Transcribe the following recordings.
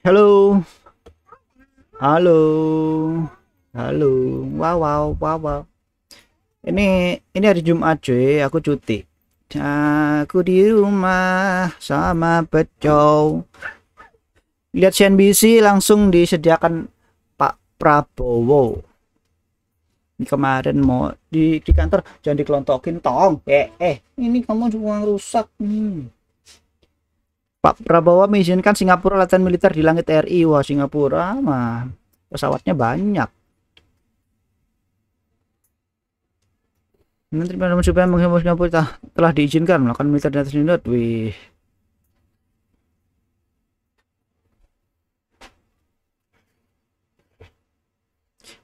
Halo, halo, halo. Wow, wow, wow, wow. Ini hari Jumat cuy, aku cuti. Aku di rumah sama Becow. Lihat CNBC langsung disediakan Pak Prabowo. Ini kemarin mau di kantor jangan dikelontokin tong. Ini kamu juga rusak. Pak Prabowo mengizinkan Singapura latihan militer di langit RI. Wah, Singapura mah pesawatnya banyak. Menteri Perdagangan supaya menghimbau Singapura telah diizinkan melakukan militer di atas laut. Wih,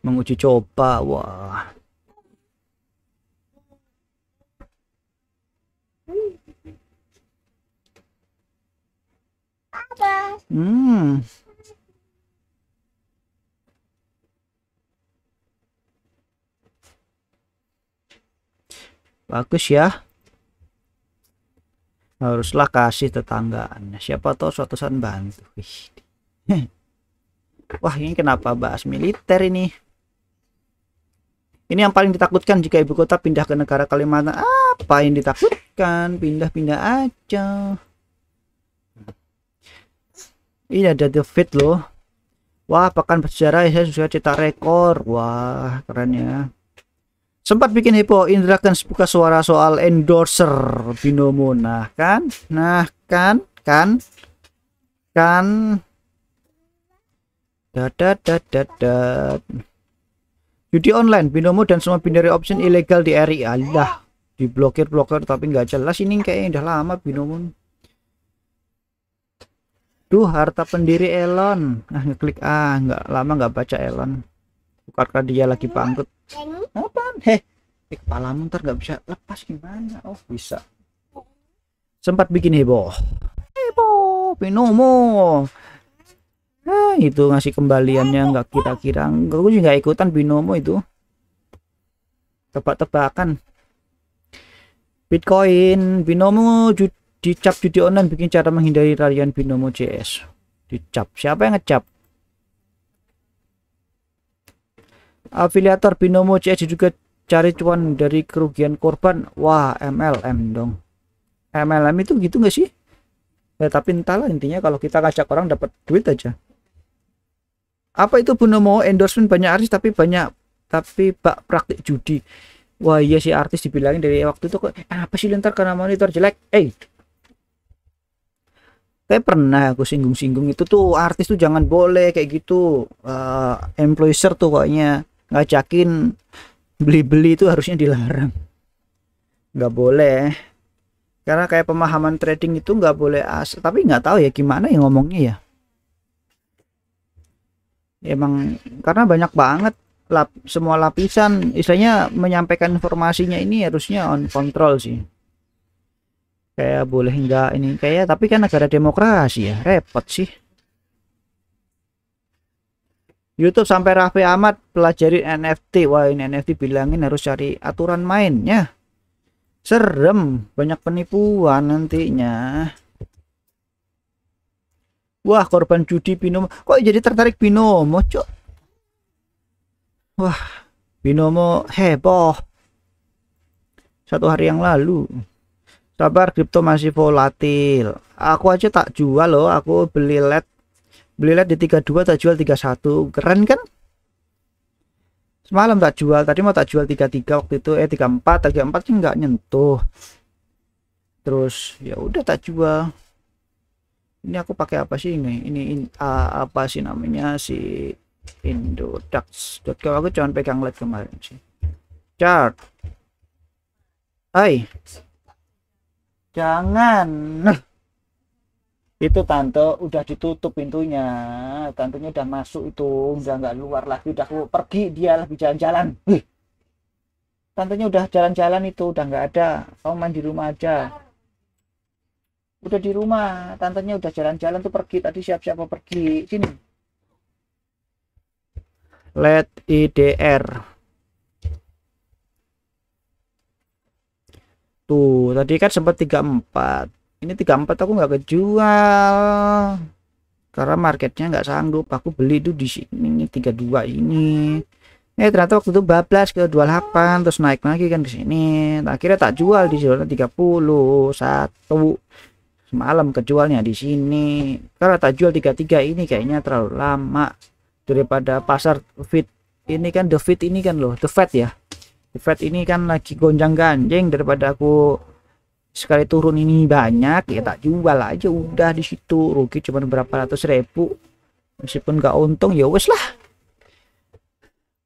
menguji coba. Wah. Hmm, bagus ya. Haruslah kasih tetanggaan. Siapa tahu suatu saat bantu. Wih. Wah, ini kenapa bahas militer ini? Ini yang paling ditakutkan jika ibu kota pindah ke negara Kalimantan. Apa yang ditakutkan? Pindah-pindah aja. Ini ada The Fit loh. Wah, pekan bersejarah saya sudah cetak rekor. Wah, keren ya. Sempat bikin heboh, Indra kan buka suara soal endorser Binomo. Kan. Dadat. Judi online, Binomo dan semua binary option ilegal di RI. Allah, diblokir tapi nggak jelas. Ini kayaknya udah lama Binomo. Duh, harta pendiri Elon. Ngeklik nggak lama nggak baca Elon. Bukankah dia lagi bangkrut? Apaan? Kepalamu ntar nggak bisa lepas gimana? Oh, bisa. Sempat bikin heboh. Binomo. Itu ngasih kembaliannya nggak kira-kira. Gue juga nggak ikutan Binomo itu. Tebak-tebakan. Bitcoin, Binomo dicap judi online bikin cara menghindari ralian Binomo CS. Dicap. Siapa yang ngecap? Afiliator Binomo CS juga cari cuan dari kerugian korban. Wah, MLM dong. MLM itu gitu nggak sih? Ya, tapi entahlah, intinya kalau kita ngajak orang dapat duit aja. Apa itu Binomo endorsement banyak artis tapi bak praktik judi. Wah iya sih, artis dibilangin dari waktu itu kok apa sih lentar karena monitor jelek. Kayak pernah aku singgung-singgung itu tuh, artis tuh jangan boleh kayak gitu. Employer tuh kayaknya ngajakin beli-beli itu harusnya dilarang. Nggak boleh. Karena kayak pemahaman trading itu nggak boleh tapi nggak tahu ya gimana ya ngomongnya ya. Emang karena banyak banget semua lapisan istilahnya menyampaikan informasinya ini harusnya on control sih. Kayak boleh enggak ini kayak, tapi kan negara demokrasi ya, repot sih. YouTube sampai Raffi Ahmad pelajari NFT. Wah, ini NFT bilangin harus cari aturan mainnya. Serem, banyak penipuan nantinya. Wah, korban judi Binomo. Kok jadi tertarik Binomo, cok? Wah, Binomo heboh. Satu hari yang lalu. Sabar, kripto masih volatil. Aku aja tak jual loh. Aku beli LED di 32 tak jual 31. Keren kan? Semalam tak jual. Tadi mau tak jual 33 waktu itu. 34 sih nggak nyentuh. Terus ya udah tak jual. Ini aku pakai apa sih ini? Apa sih namanya, si Indodax.com. Aku cuma pegang LED kemarin sih. Chart. Hai. Jangan. Itu tante udah ditutup pintunya. Tantenya udah masuk itu, udah nggak luar lagi, udah pergi, dia lagi jalan-jalan. Tantenya udah jalan-jalan itu, udah nggak ada. Kamu main di rumah aja. Udah di rumah, tantenya udah jalan-jalan tuh, pergi tadi, siap-siap mau pergi. Sini. LED IDR. Tuh, tadi kan sempat 34. Ini 34 aku nggak kejual. karena marketnya nggak sanggup. Aku beli itu di sini 32 ini. Ternyata waktu itu bablas ke 28 terus naik lagi kan ke sini. Akhirnya tak jual di zona 31. Semalam kejualnya di sini. Karena tak jual 33 ini kayaknya terlalu lama daripada pasar fit ini kan, the fit ini kan loh, the fat ya. The fat ini kan lagi gonjang-ganjing, daripada aku sekali turun ini banyak ya tak jual aja udah di situ, rugi cuma berapa ratus ribu meskipun nggak untung ya wes lah,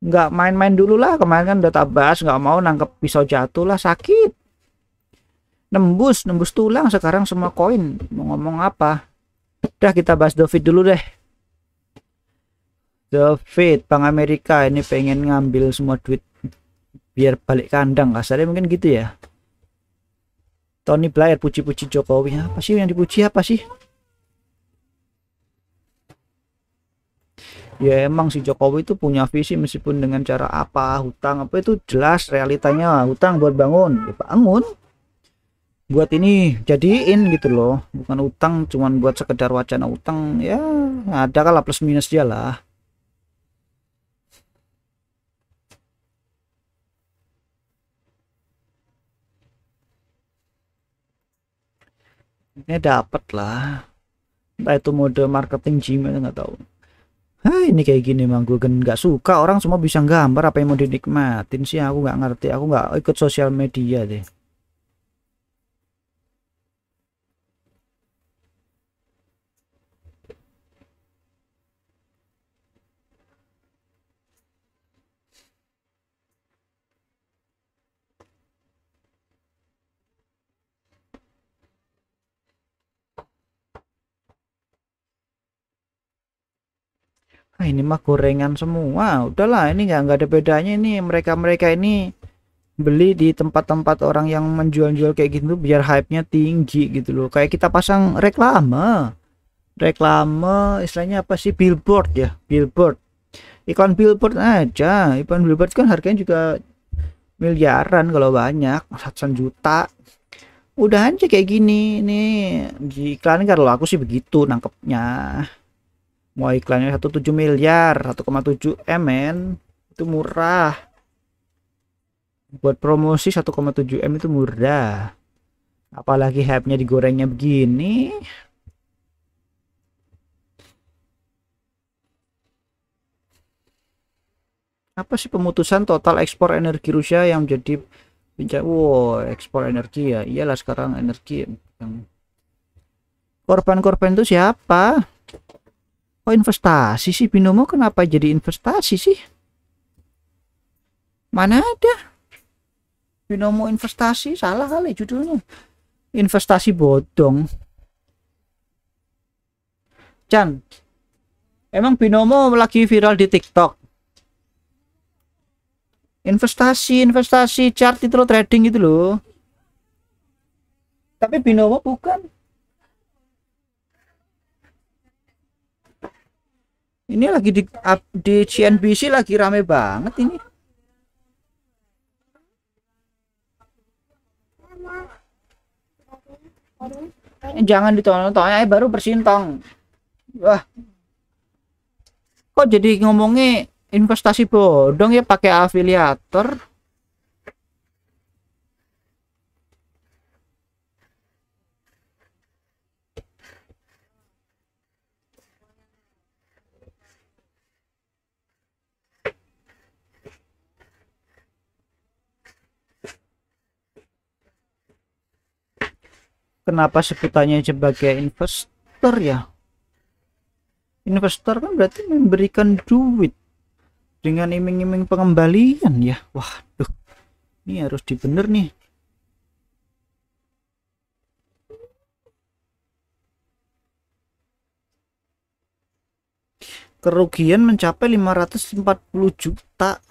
nggak main-main dulu lah. Kemarin kan udah tabas, nggak mau nangkep pisau jatuh lah, sakit nembus tulang sekarang semua koin. Mau ngomong apa, udah kita bahas the fit dulu deh. The Fed, Bank Amerika ini pengen ngambil semua duit biar balik kandang, kasarnya mungkin gitu ya. Tony Blair puji-puji Jokowi, apa sih yang dipuji, apa sih? Ya emang si Jokowi itu punya visi, meskipun dengan cara apa, hutang apa itu jelas realitanya, hutang buat bangun, ya bangun. Buat ini jadiin gitu loh, bukan utang cuman buat sekedar wacana utang, ya ada kalah plus minus dia lah. Ini dapat lah, entah itu mode marketing gimana nggak tahu. Ini kayak gini emang gue kan nggak suka orang semua bisa gambar, apa yang mau dinikmatin sih, aku nggak ngerti, aku nggak ikut sosial media deh. Ini mah gorengan semua, udahlah ini nggak ada bedanya. Ini mereka ini beli di tempat-tempat orang yang menjual-jual kayak gitu biar hype-nya tinggi gitu loh. Kayak kita pasang reklame istilahnya apa sih, billboard ya, billboard, iklan billboard aja. Iklan billboard kan harganya juga miliaran kalau banyak, ratusan juta. Udah aja kayak gini nih di iklan, kalau aku sih begitu nangkepnya. Mau iklannya 1,7 miliar, 1,7 M itu murah. Buat promosi 1,7 M itu murah. Apalagi hype-nya digorengnya begini. Apa sih pemutusan total ekspor energi Rusia yang jadi wow, ekspor energi ya. Iyalah sekarang energi yang korban-korban itu siapa? Oh investasi sih Binomo, kenapa jadi investasi sih? Mana ada Binomo investasi, salah kali judulnya. Investasi bodong. Chan, emang Binomo lagi viral di TikTok? Investasi chart itu loh, trading itu loh. Tapi Binomo bukan. Ini lagi di CNBC lagi rame banget ini. Jangan ditonton, baru bersintong. Wah, kok jadi ngomongnya investasi bodong ya, pakai afiliator. Kenapa sebutannya sebagai investor ya? Investor kan berarti memberikan duit dengan iming-iming pengembalian ya. Waduh, ini harus dibener nih. Kerugian mencapai 540 juta.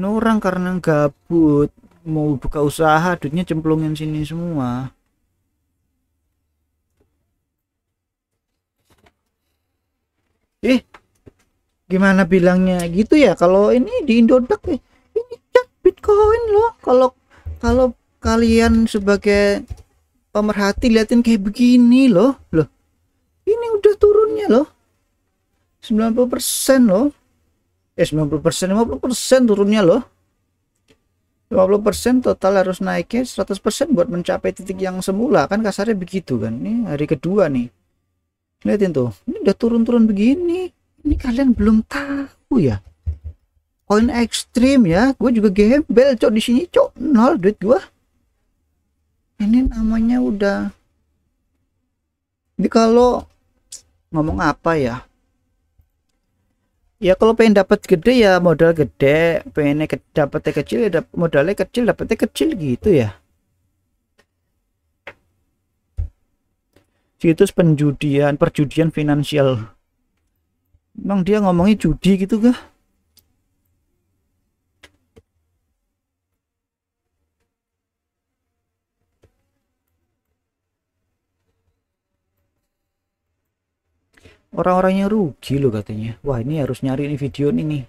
Ini orang karena gabut mau buka usaha, duitnya cemplungin sini semua. Gimana bilangnya gitu ya, kalau ini di Indodax ini chat Bitcoin loh. Kalau kalian sebagai pemerhati liatin kayak begini loh. Loh, ini udah turunnya loh. 90% loh. 90%, 50% turunnya loh. 50% total harus naiknya 100% buat mencapai titik yang semula, kan kasarnya begitu kan. Ini hari kedua nih. Lihatin tuh. Ini udah turun-turun begini. Ini kalian belum tahu ya. Koin ekstrim ya. Gue juga gembel cok di sini cok. Nol duit gue. Ini namanya udah. Ini kalau ngomong apa ya? Ya kalau pengen dapat gede ya modal gede, pengen dapatnya kecil ya modalnya kecil, dapatnya kecil gitu ya. Situs penjudian, perjudian finansial. Emang dia ngomongnya judi gitu kah? Orang-orangnya rugi loh katanya. Wah, ini harus nyari ini video ini.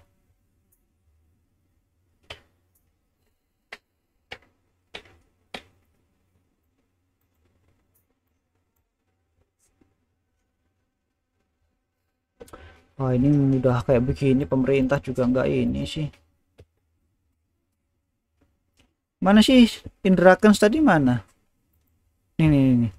Wah, ini udah kayak begini pemerintah juga nggak ini sih. Mana sih Indra Kents tadi mana? Ini.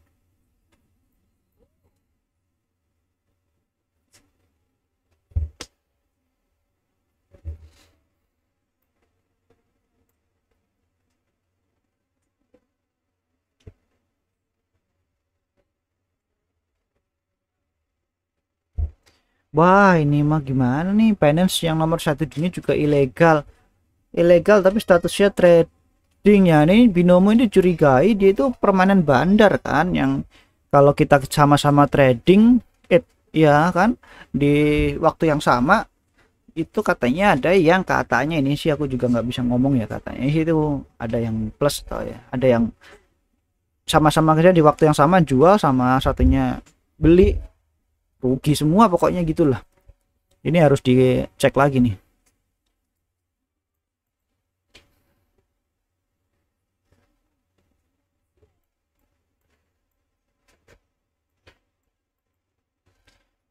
Wah, ini mah gimana nih? Binance yang nomor 1 dunia juga ilegal. Ilegal tapi statusnya trading ya. Ini binomo ini curigai dia itu permanen bandar kan, yang kalau kita sama-sama trading ya kan di waktu yang sama itu katanya ada yang katanya ini sih aku juga nggak bisa ngomong ya, katanya itu ada yang plus atau ya ada yang sama-sama kerja di waktu yang sama jual, sama satunya beli, rugi semua pokoknya gitulah. Ini harus dicek lagi nih.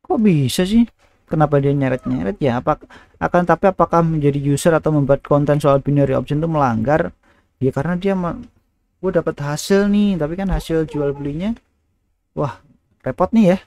Kok bisa sih? Kenapa dia nyeret-nyeret ya? Tapi apakah menjadi user atau membuat konten soal binary option itu melanggar? Ya karena dia gue dapat hasil nih, tapi kan hasil jual belinya, wah repot nih ya.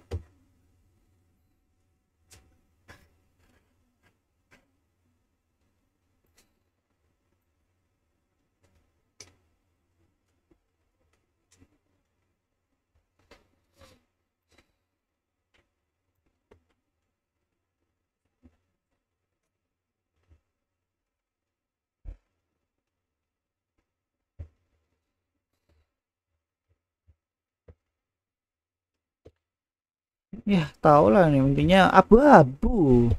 Ya tau lah nih, intinya abu-abu.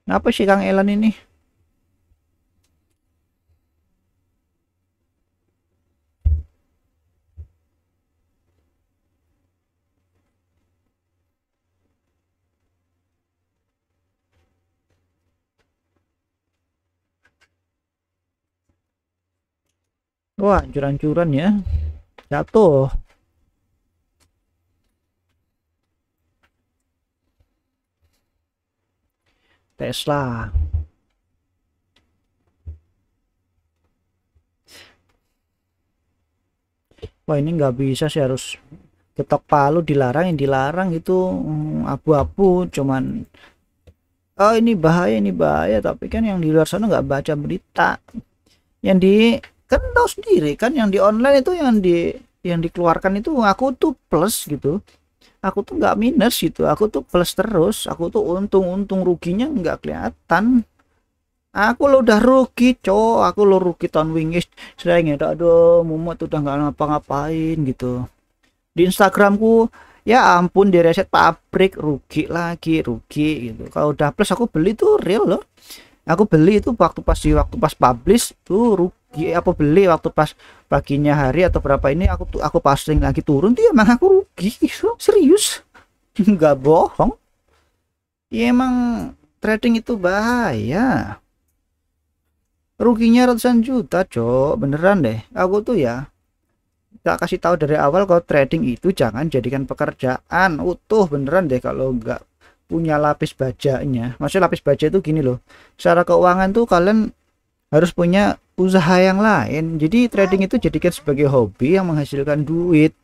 Kenapa sih Kang Elan ini? Wah, hancur-hancuran ya. Jatuh. Tesla. Wah, ini nggak bisa sih, harus ketok palu, dilarang, yang dilarang itu abu-abu, cuman oh ini bahaya, tapi kan yang di luar sana nggak baca berita. Yang di kan tahu sendiri kan, yang di online itu yang dikeluarkan itu aku tuh plus gitu, aku tuh nggak minus gitu, aku tuh plus terus, aku tuh untung ruginya nggak kelihatan. Aku lo udah rugi aku lo rugi tahun wingis sering ya, aduh mumet udah nggak ngapa-ngapain gitu. Di Instagramku ya ampun direset pabrik, rugi lagi rugi gitu. Kalau udah plus aku beli tuh real loh, Aku beli itu waktu pas publish tuh rugi, apa beli waktu pas paginya hari atau berapa ini aku posting lagi turun tuh emang aku rugi. Serius. Nggak bohong. Ya emang trading itu bahaya. Ruginya ratusan juta, Cok. Beneran deh. Aku tuh ya tak kasih tahu dari awal kalau trading itu jangan jadikan pekerjaan utuh, beneran deh. Kalau nggak punya lapis bajanya, maksudnya lapis baja itu gini loh, secara keuangan tuh kalian harus punya usaha yang lain. Jadi trading itu jadikan sebagai hobi yang menghasilkan duit.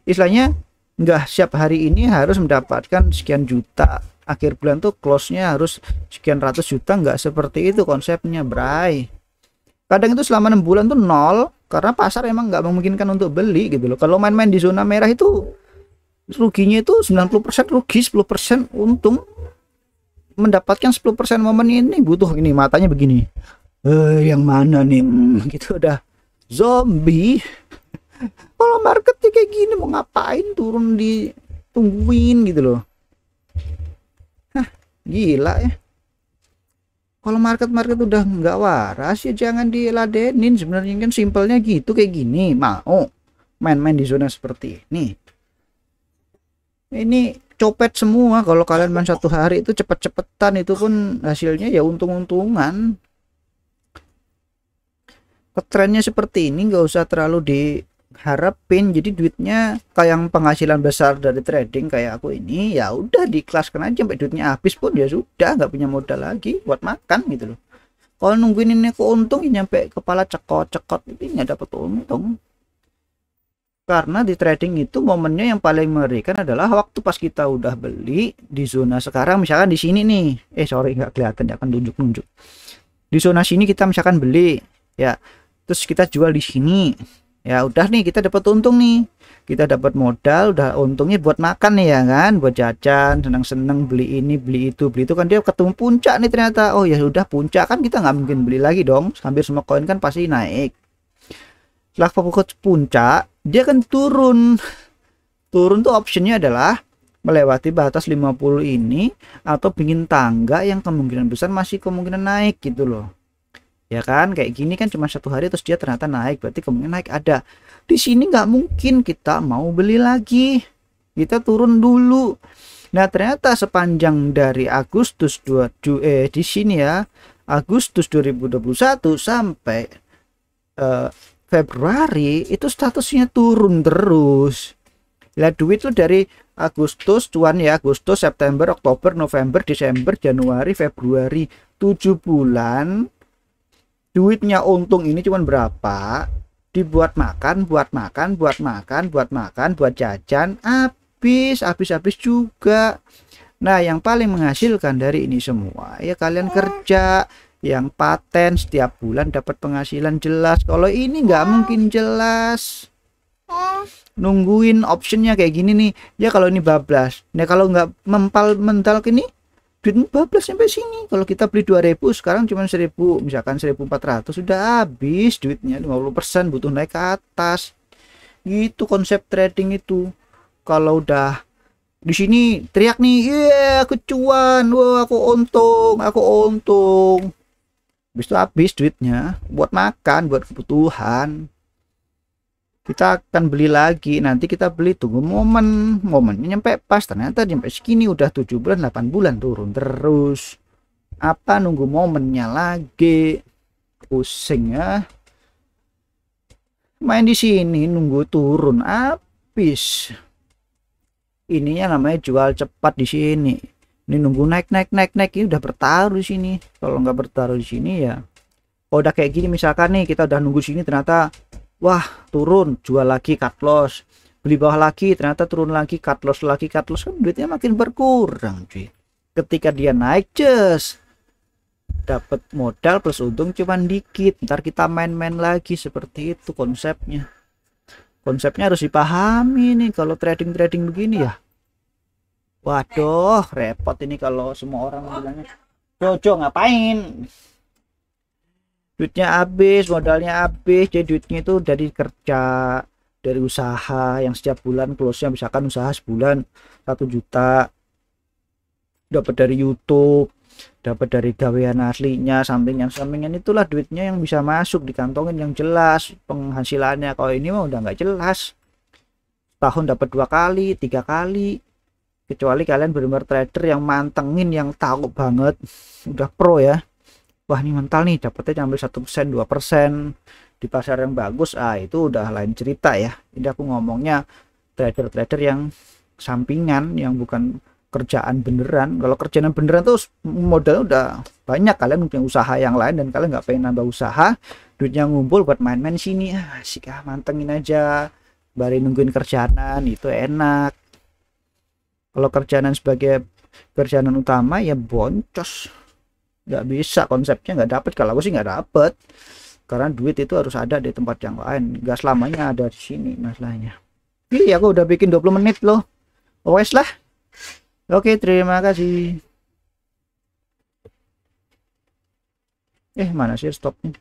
Istilahnya nggak siap hari ini harus mendapatkan sekian juta, akhir bulan tuh close-nya harus sekian ratus juta, nggak seperti itu konsepnya, Bray. Kadang itu selama 6 bulan tuh nol karena pasar emang nggak memungkinkan untuk beli gitu loh. Kalau main-main di zona merah itu ruginya itu 90% rugi, 10% untung. Mendapatkan 10% momen ini butuh ini matanya begini. Yang mana nih? Gitu udah zombie. Kalau market kayak gini mau ngapain turun ditungguin gitu loh. Hah, gila ya. Kalau market udah nggak waras ya jangan diladenin. Sebenarnya kan simpelnya gitu kayak gini. Mau main-main di zona seperti ini copet semua. Kalau kalian main satu hari itu cepet-cepetan, itu pun hasilnya ya untung-untungan. Trennya seperti ini nggak usah terlalu diharapin. Jadi duitnya kayak yang penghasilan besar dari trading kayak aku ini, ya udah diikhlaskan aja sampai duitnya habis pun ya sudah, nggak punya modal lagi buat makan gitu loh. Kalau nungguin ini keuntung ya nyampe kepala cekot-cekot itu nggak dapet untung. Karena di trading itu momennya yang paling mengerikan adalah waktu pas kita udah beli di zona sekarang, misalkan di sini nih, sorry nggak kelihatan ya, akan tunjuk di zona sini kita misalkan beli ya, terus kita jual di sini ya, udah nih kita dapat untung nih, kita dapat modal, udah untungnya buat makan nih ya kan, buat jajan, seneng-seneng beli ini beli itu kan, dia ketemu puncak nih ternyata, oh ya udah puncak kan kita nggak mungkin beli lagi dong, hampir semua koin kan pasti naik. Setelah fokus puncak dia kan turun tuh optionnya adalah melewati batas 50 ini atau bikin tangga yang kemungkinan besar masih kemungkinan naik gitu loh ya kan. Kayak gini kan cuma satu hari terus dia ternyata naik, berarti kemungkinan naik ada. Di sini nggak mungkin kita mau beli lagi, kita turun dulu. Nah ternyata sepanjang dari Agustus di sini ya, Agustus 2021 sampai Februari itu statusnya turun terus. Lihat duit tuh dari Agustus cuan ya, Agustus, September, Oktober, November, Desember, Januari, Februari, 7 bulan. Duitnya untung ini cuman berapa? Dibuat makan, buat jajan, habis juga. Nah, yang paling menghasilkan dari ini semua ya kalian kerja yang paten setiap bulan dapat penghasilan jelas. Kalau ini nggak mungkin jelas, nungguin optionnya kayak gini nih ya. Kalau ini bablas, nah kalau nggak mental ini duit bablas sampai sini. Kalau kita beli 2000 sekarang cuma 1000, misalkan 1400 sudah habis duitnya, 50% butuh naik ke atas. Itu konsep trading itu. Kalau udah di sini teriak nih, aku cuan, wah aku untung, habis duitnya buat makan, buat kebutuhan. Kita akan beli lagi, nanti kita beli, tunggu momennya nyampe pas, ternyata nyampe segini udah 7 bulan 8 bulan turun terus. Apa nunggu momennya lagi, pusing ya. Main di sini nunggu turun habis. Ininya namanya jual cepat di sini. Ini nunggu naik ini udah bertaruh di sini. Kalau nggak bertaruh di sini ya, oh udah kayak gini misalkan nih kita udah nunggu sini ternyata wah turun, jual lagi cut loss, beli bawah lagi ternyata turun lagi, cut loss kan duitnya makin berkurang cuy. Ketika dia naik just dapat modal plus untung cuman dikit, ntar kita main-main lagi. Seperti itu konsepnya harus dipahami nih kalau trading begini ya. Waduh, repot ini kalau semua orang bilangnya, Jojo ngapain? Duitnya habis, modalnya habis. Jadi duitnya itu dari kerja, dari usaha yang setiap bulan close-nya misalkan usaha sebulan 1 juta, dapat dari YouTube, dapat dari gawean aslinya, sampingan itulah duitnya yang bisa masuk dikantongin yang jelas penghasilannya. Kalau ini mah udah nggak jelas, tahun dapat 2 kali 3 kali, kecuali kalian benar-benar trader yang mantengin, yang tahu banget, udah pro ya. Wah ini mental nih, dapatnya nyampe 1% 2% di pasar yang bagus, itu udah lain cerita ya. Ini aku ngomongnya trader-trader yang sampingan, yang bukan kerjaan beneran. Kalau kerjaan beneran tuh modalnya udah banyak, kalian punya usaha yang lain dan kalian nggak pengen nambah usaha, duitnya ngumpul buat main-main sini, asik mantengin aja, bari nungguin kerjaan itu enak. Kalau kerjaan sebagai kerjaan utama ya boncos, nggak bisa, konsepnya nggak dapet. Kalau aku sih nggak dapet, karena duit itu harus ada di tempat yang lain, nggak selamanya ada di sini masalahnya. Iya aku udah bikin 20 menit loh. Wes lah. Oke, terima kasih. Mana sih stopnya?